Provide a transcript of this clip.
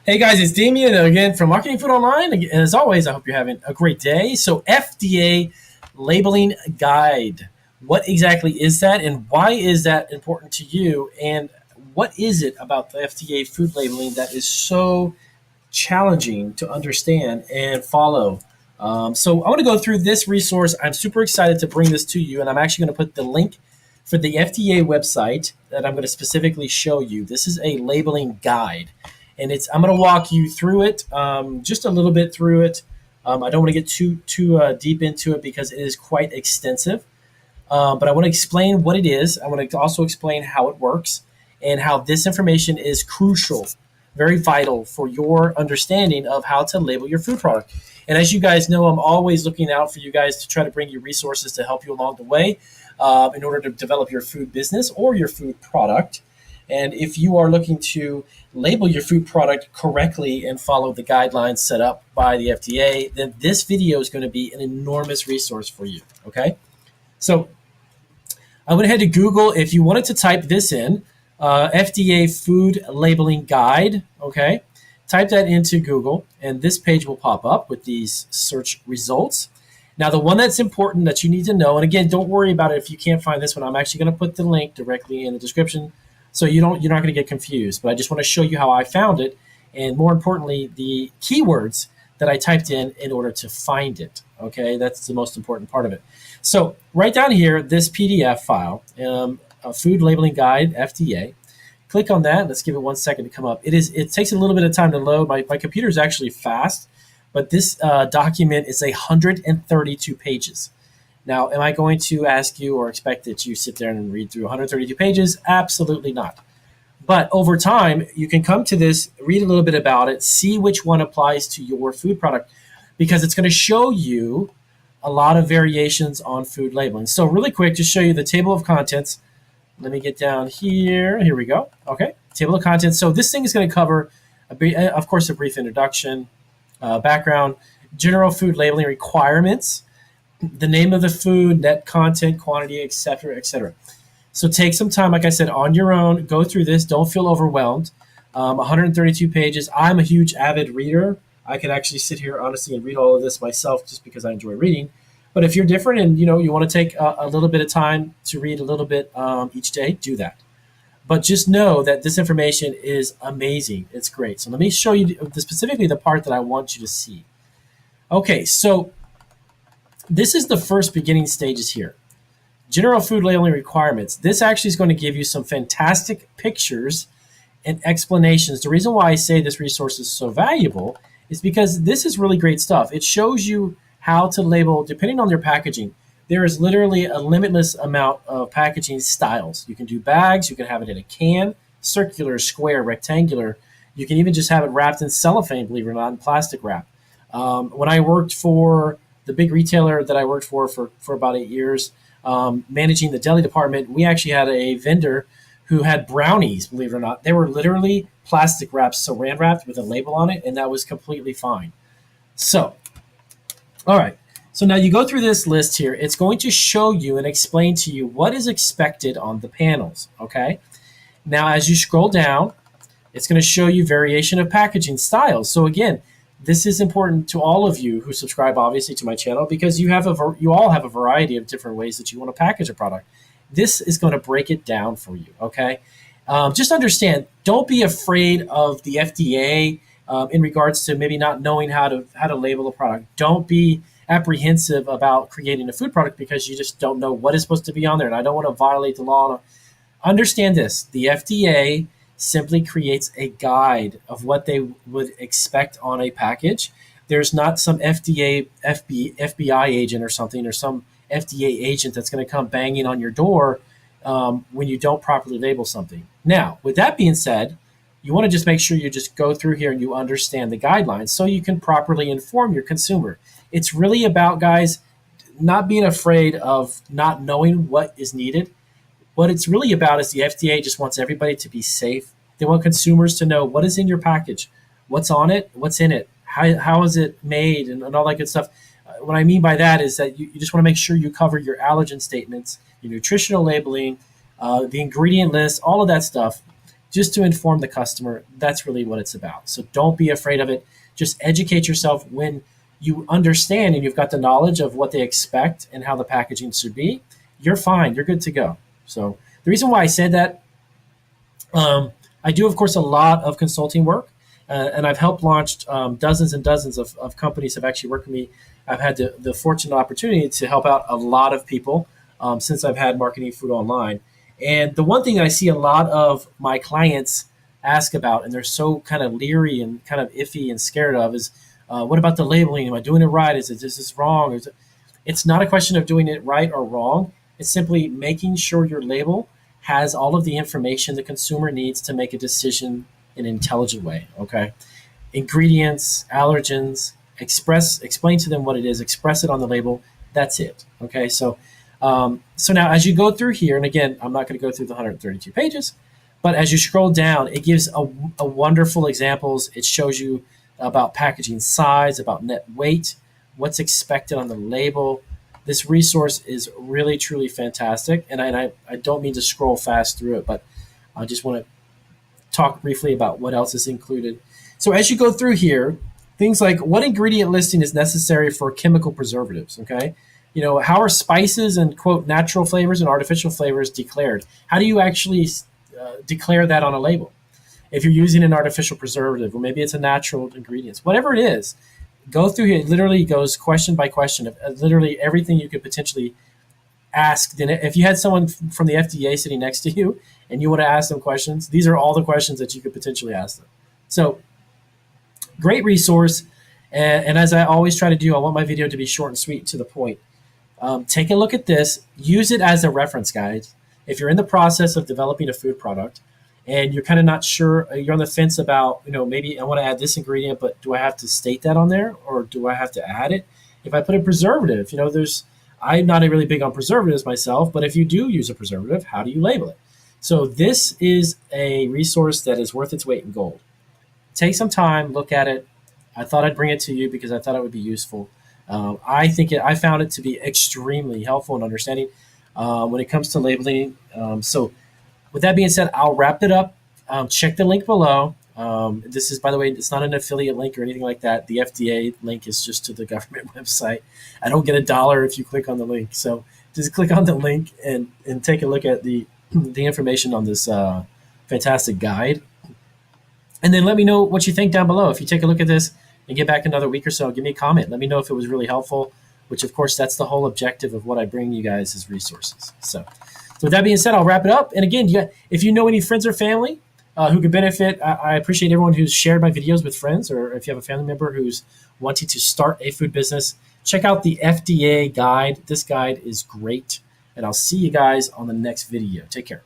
Hey guys, it's Damien again from Marketing Food Online. And as always, I hope you're having a great day. So, FDA labeling guide. What exactly is that, and why is that important to you? And what is it about the FDA food labeling that is so challenging to understand and follow? So, I want to go through this resource. I'm super excited to bring this to you, and I'm actually going to put the link for the FDA website that I'm going to specifically show you. This is a labeling guide, and I'm going to walk you through it, just a little bit through it. I don't want to get too deep into it because it is quite extensive. But I want to explain what it is. I want to also explain how it works and how this information is crucial, very vital for your understanding of how to label your food product. And as you guys know, I'm always looking out for you guys to try to bring you resources to help you along the way in order to develop your food business or your food product. And if you are looking to label your food product correctly and follow the guidelines set up by the FDA, then this video is going to be an enormous resource for you. Okay. So I went ahead to Google. If you wanted to type this in, FDA food labeling guide, okay, type that into Google, and this page will pop up with these search results. Now, the one that's important that you need to know, and again, don't worry about it if you can't find this one. I'm actually going to put the link directly in the description, so you're not going to get confused. But I just want to show you how I found it, and more importantly, the keywords that I typed in order to find it. Okay, that's the most important part of it. So right down here, this PDF file, a food labeling guide, FDA. Click on that. Let's give it 1 second to come up. It takes a little bit of time to load. My computer is actually fast, but this document is 132 pages. Now, am I going to ask you or expect that you sit there and read through 132 pages? Absolutely not. But over time, you can come to this, read a little bit about it, see which one applies to your food product, because it's going to show you a lot of variations on food labeling. So really quick, to show you the table of contents. Let me get down here. Here we go. Okay, table of contents. So this thing is going to cover, of course, a brief introduction, background, general food labeling requirements, the name of the food, net content, quantity, etc., etc. So take some time, like I said, on your own. Go through this. Don't feel overwhelmed. 132 pages. I'm a huge avid reader. I could actually sit here honestly and read all of this myself just because I enjoy reading. But if you're different and you want to take a little bit of time to read a little bit each day, do that. But just know that this information is amazing. It's great. So let me show you specifically the part that I want you to see. Okay, so this is the first beginning stages here. General food labeling requirements. This actually is going to give you some fantastic pictures and explanations. The reason why I say this resource is so valuable is because this is really great stuff. It shows you how to label depending on their packaging. There is literally a limitless amount of packaging styles. You can do bags, you can have it in a can, circular, square, rectangular. You can even just have it wrapped in cellophane, believe it or not, in plastic wrap. When I worked for the big retailer that I worked for about 8 years, managing the deli department, we actually had a vendor who had brownies, believe it or not. They were literally plastic wrapped, saran wrapped with a label on it, and that was completely fine. So, all right. So now you go through this list here. It's going to show you and explain to you what is expected on the panels, okay? Now, as you scroll down, it's going to show you variation of packaging styles. So again, this is important to all of you who subscribe, obviously, to my channel, because you all have a variety of different ways that you want to package a product. This is going to break it down for you, okay? Just understand, don't be afraid of the FDA in regards to maybe not knowing how to label a product. Don't be apprehensive about creating a food product because you just don't know what is supposed to be on there, and I don't want to violate the law. Understand this, the FDA simply creates a guide of what they would expect on a package. There's not some FBI agent or something, or some FDA agent that's going to come banging on your door when you don't properly label something. Now, with that being said, you want to just make sure you just go through here and you understand the guidelines so you can properly inform your consumer. It's really about, guys, not being afraid of not knowing what is needed. What it's really about is the FDA just wants everybody to be safe. They want consumers to know what is in your package, what's on it, what's in it, how is it made, and all that good stuff. What I mean by that is that you just want to make sure you cover your allergen statements, your nutritional labeling, the ingredient list, all of that stuff. just to inform the customer. That's really what it's about. So don't be afraid of it. Just educate yourself. When you understand and you've got the knowledge of what they expect and how the packaging should be, you're fine. You're good to go. So the reason why I said that, I do, of course, a lot of consulting work, and I've helped launch dozens and dozens of companies have actually worked with me. I've had the fortunate opportunity to help out a lot of people since I've had Marketing Food Online. And the one thing that I see a lot of my clients ask about, and they're so kind of leery and kind of iffy and scared of, is what about the labeling? Am I doing it right? Is this wrong? It's not a question of doing it right or wrong. It's simply making sure your label has all of the information the consumer needs to make a decision in an intelligent way. Okay, ingredients, allergens, explain to them what it is, express it on the label. That's it. Okay, so now as you go through here, and again, I'm not going to go through the 132 pages, but as you scroll down, it gives a wonderful examples. It shows you about packaging size, about net weight, what's expected on the label. This resource is really, truly fantastic. And I don't mean to scroll fast through it, but I just want to talk briefly about what else is included. So as you go through here, things like what ingredient listing is necessary for chemical preservatives, okay? How are spices and, quote, natural flavors and artificial flavors declared? How do you actually declare that on a label? If you're using an artificial preservative, or maybe it's a natural ingredients, whatever it is, go through here. It literally goes question by question of literally everything you could potentially ask. Then if you had someone from the FDA sitting next to you and you want to ask them questions, these are all the questions that you could potentially ask them. So great resource. And as I always try to do, I want my video to be short and sweet, to the point. Take a look at this. Use it as a reference guide. If you're in the process of developing a food product and you're kind of not sure, you're on the fence about, maybe I want to add this ingredient, but do I have to state that on there, or do I have to add it? If I put a preservative, I'm not really big on preservatives myself, but if you do use a preservative, how do you label it? So this is a resource that is worth its weight in gold. Take some time, look at it. I thought I'd bring it to you because I thought it would be useful. I found it to be extremely helpful in understanding when it comes to labeling. So with that being said, I'll wrap it up. Check the link below. This is, by the way, it's not an affiliate link or anything like that. The FDA link is just to the government website. I don't get $1 if you click on the link. So just click on the link and take a look at the information on this fantastic guide. And then let me know what you think down below. If you take a look at this and get back another week or so, give me a comment. Let me know if it was really helpful, which, of course, that's the whole objective of what I bring you guys is resources. So with that being said, I'll wrap it up. And again, if you know any friends or family who could benefit, I appreciate everyone who's shared my videos with friends, or if you have a family member who's wanting to start a food business, check out the FDA guide. This guide is great. And I'll see you guys on the next video. Take care.